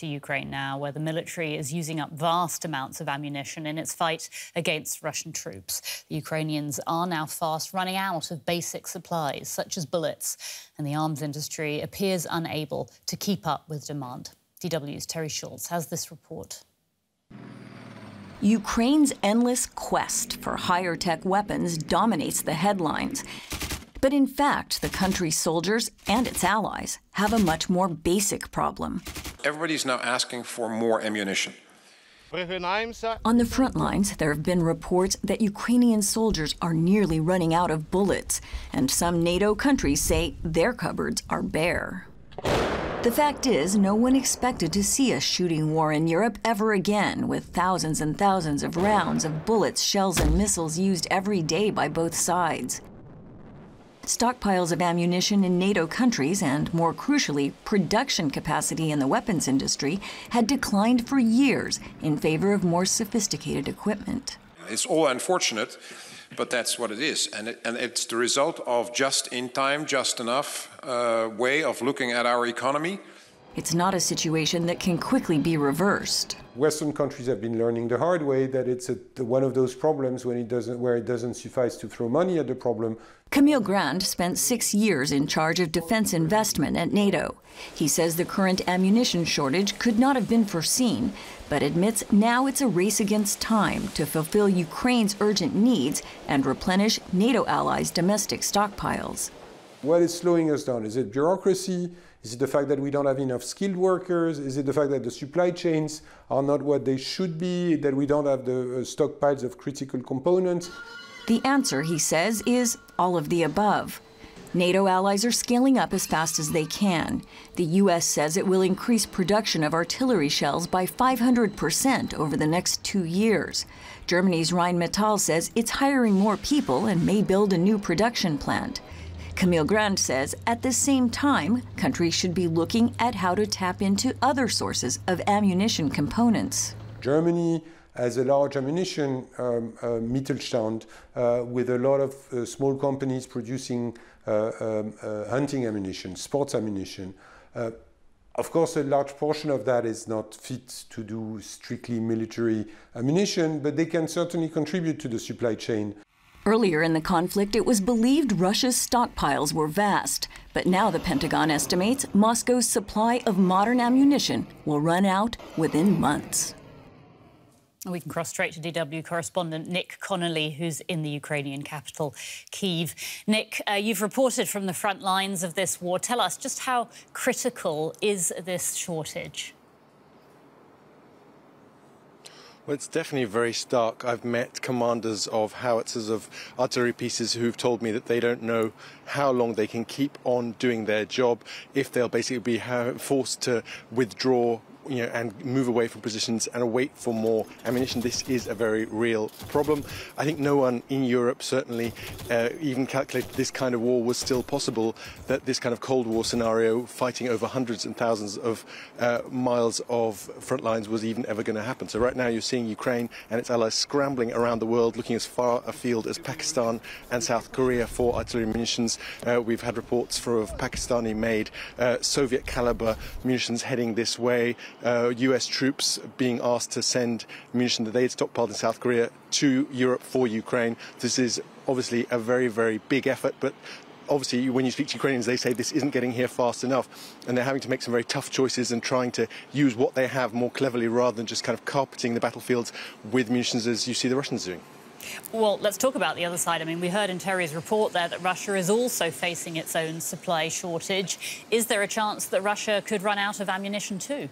to Ukraine now, where the military is using up vast amounts of ammunition in its fight against Russian troops. The Ukrainians are now fast running out of basic supplies, such as bullets, and the arms industry appears unable to keep up with demand. DW's Terry Schultz has this report. Ukraine's endless quest for higher-tech weapons dominates the headlines. But in fact, the country's soldiers and its allies have a much more basic problem. Everybody's now asking for more ammunition. On the front lines, there have been reports that Ukrainian soldiers are nearly running out of bullets, and some NATO countries say their cupboards are bare. The fact is, no one expected to see a shooting war in Europe ever again, with thousands and thousands of rounds of bullets, shells, and missiles used every day by both sides. Stockpiles of ammunition in NATO countries and, more crucially, production capacity in the weapons industry had declined for years in favor of more sophisticated equipment. It's all unfortunate, but that's what it is. And it's the result of just in time, just enough way of looking at our economy. It's not a situation that can quickly be reversed. Western countries have been learning the hard way that it's one of those problems where it doesn't suffice to throw money at the problem. Camille Grand spent 6 years in charge of defense investment at NATO. He says the current ammunition shortage could not have been foreseen, but admits now it's a race against time to fulfill Ukraine's urgent needs and replenish NATO allies' domestic stockpiles. What is slowing us down? Is it bureaucracy? Is it the fact that we don't have enough skilled workers? Is it the fact that the supply chains are not what they should be, that we don't have the stockpiles of critical components? The answer, he says, is all of the above. NATO allies are scaling up as fast as they can. The U.S. says it will increase production of artillery shells by 500% over the next 2 years. Germany's Rheinmetall says it's hiring more people and may build a new production plant. Camille Grand says at the same time, countries should be looking at how to tap into other sources of ammunition components. Germany has a large ammunition Mittelstand with a lot of small companies producing hunting ammunition, sports ammunition. Of course, a large portion of that is not fit to do strictly military ammunition, but they can certainly contribute to the supply chain. Earlier in the conflict, it was believed Russia's stockpiles were vast. But now the Pentagon estimates Moscow's supply of modern ammunition will run out within months. We can cross straight to DW correspondent Nick Connolly, who's in the Ukrainian capital, Kyiv. Nick, you've reported from the front lines of this war. Tell us, just how critical is this shortage? Well, it's definitely very stark. I've met commanders of howitzers, of artillery pieces, who've told me that they don't know how long they can keep on doing their job, if they'll basically be forced to withdraw, and move away from positions and await for more ammunition. This is a very real problem. I think no one in Europe certainly even calculated this kind of war was still possible, that this kind of Cold War scenario, fighting over hundreds and thousands of miles of front lines, was even ever going to happen. So right now you're seeing Ukraine and its allies scrambling around the world, looking as far afield as Pakistan and South Korea for artillery munitions. We've had reports of Pakistani-made Soviet-caliber munitions heading this way. US troops being asked to send munition that they had stockpiled in South Korea to Europe for Ukraine. This is obviously a very, very big effort, but obviously when you speak to Ukrainians, they say this isn't getting here fast enough, and they're having to make some very tough choices and trying to use what they have more cleverly rather than just kind of carpeting the battlefields with munitions as you see the Russians doing. Well, let's talk about the other side. I mean, we heard in Terry's report there that Russia is also facing its own supply shortage. Is there a chance that Russia could run out of ammunition too?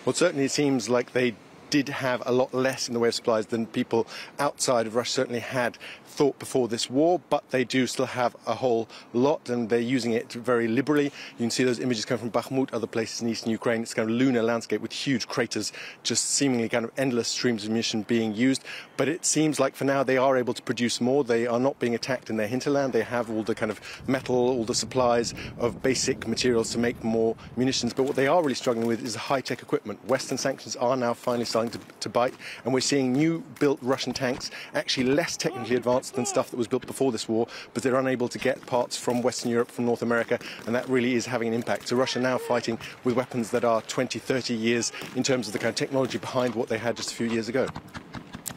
Well, certainly it seems like they did have a lot less in the way of supplies than people outside of Russia certainly had thought before this war, but they do still have a whole lot, and they're using it very liberally. You can see those images come from Bakhmut, other places in eastern Ukraine. It's kind of a lunar landscape with huge craters, just seemingly kind of endless streams of munition being used. But it seems like for now they are able to produce more. They are not being attacked in their hinterland. They have all the kind of metal, all the supplies of basic materials to make more munitions. But what they are really struggling with is high-tech equipment. Western sanctions are now finally starting starting to bite, and we're seeing new-built Russian tanks, actually less technically advanced than stuff that was built before this war, but they're unable to get parts from Western Europe, from North America, and that really is having an impact. So Russia now fighting with weapons that are 20, 30 years in terms of the kind of technology behind what they had just a few years ago.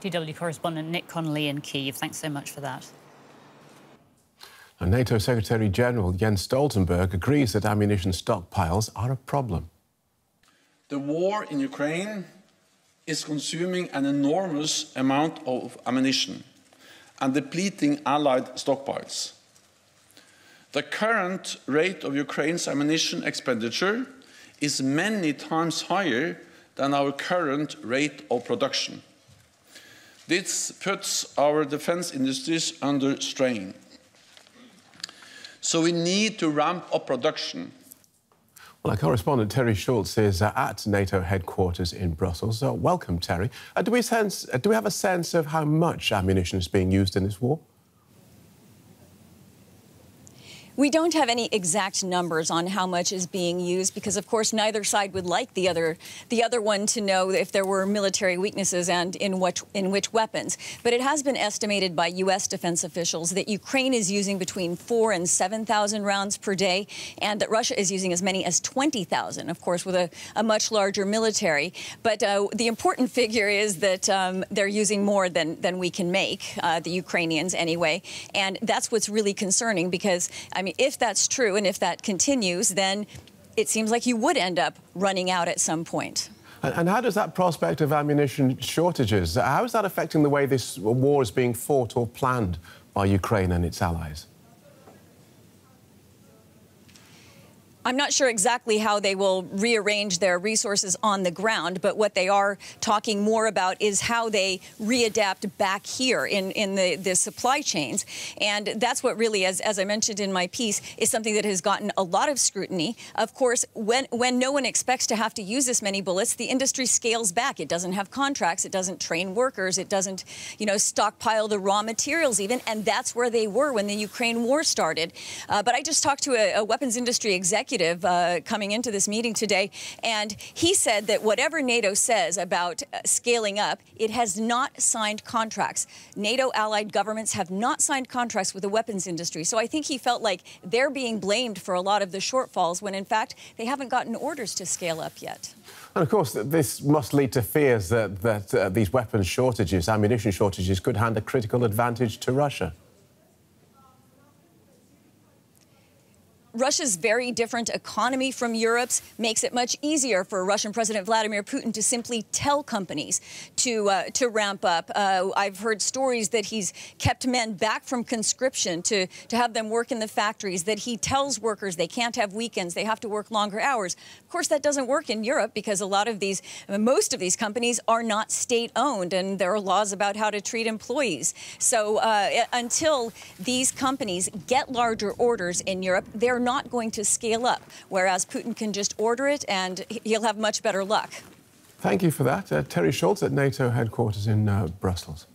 DW correspondent Nick Connolly in Kyiv. Thanks so much for that. NATO Secretary-General Jens Stoltenberg agrees that ammunition stockpiles are a problem. The war in Ukraine is consuming an enormous amount of ammunition and depleting Allied stockpiles. The current rate of Ukraine's ammunition expenditure is many times higher than our current rate of production. This puts our defense industries under strain. So we need to ramp up production. Well, our correspondent Terry Schultz is at NATO headquarters in Brussels. Welcome, Terry. Do we have a sense of how much ammunition is being used in this war? We don't have any exact numbers on how much is being used because, of course, neither side would like the other one to know if there were military weaknesses and in which weapons. But it has been estimated by U.S. defense officials that Ukraine is using between 4,000 and 7,000 rounds per day, and that Russia is using as many as 20,000, of course, with a much larger military. But the important figure is that they're using more than we can make, the Ukrainians anyway, and that's what's really concerning because, I mean, if that's true and if that continues, then it seems like you would end up running out at some point. And how does that prospect of ammunition shortages, how is that affecting the way this war is being fought or planned by Ukraine and its allies? I'm not sure exactly how they will rearrange their resources on the ground, but what they are talking more about is how they readapt back here in the supply chains. And that's what really, as I mentioned in my piece, is something that has gotten a lot of scrutiny. Of course, when no one expects to have to use this many bullets, the industry scales back. It doesn't have contracts. It doesn't train workers. It doesn't, stockpile the raw materials even. And that's where they were when the Ukraine war started. But I just talked to a weapons industry executive coming into this meeting today, and he said that whatever NATO says about scaling up, it has not signed contracts. NATO allied governments have not signed contracts with the weapons industry. So I think he felt like they're being blamed for a lot of the shortfalls when, in fact, they haven't gotten orders to scale up yet. And, of course, this must lead to fears that these weapons shortages, ammunition shortages, could hand a critical advantage to Russia. Russia's very different economy from Europe's makes it much easier for Russian President Vladimir Putin to simply tell companies to ramp up. I've heard stories that he's kept men back from conscription to have them work in the factories, that he tells workers they can't have weekends, they have to work longer hours. Of course, that doesn't work in Europe because most of these companies are not state-owned, and there are laws about how to treat employees. So until these companies get larger orders in Europe, they're not going to scale up, whereas Putin can just order it and he'll have much better luck. Thank you for that. Terry Schultz at NATO headquarters in Brussels.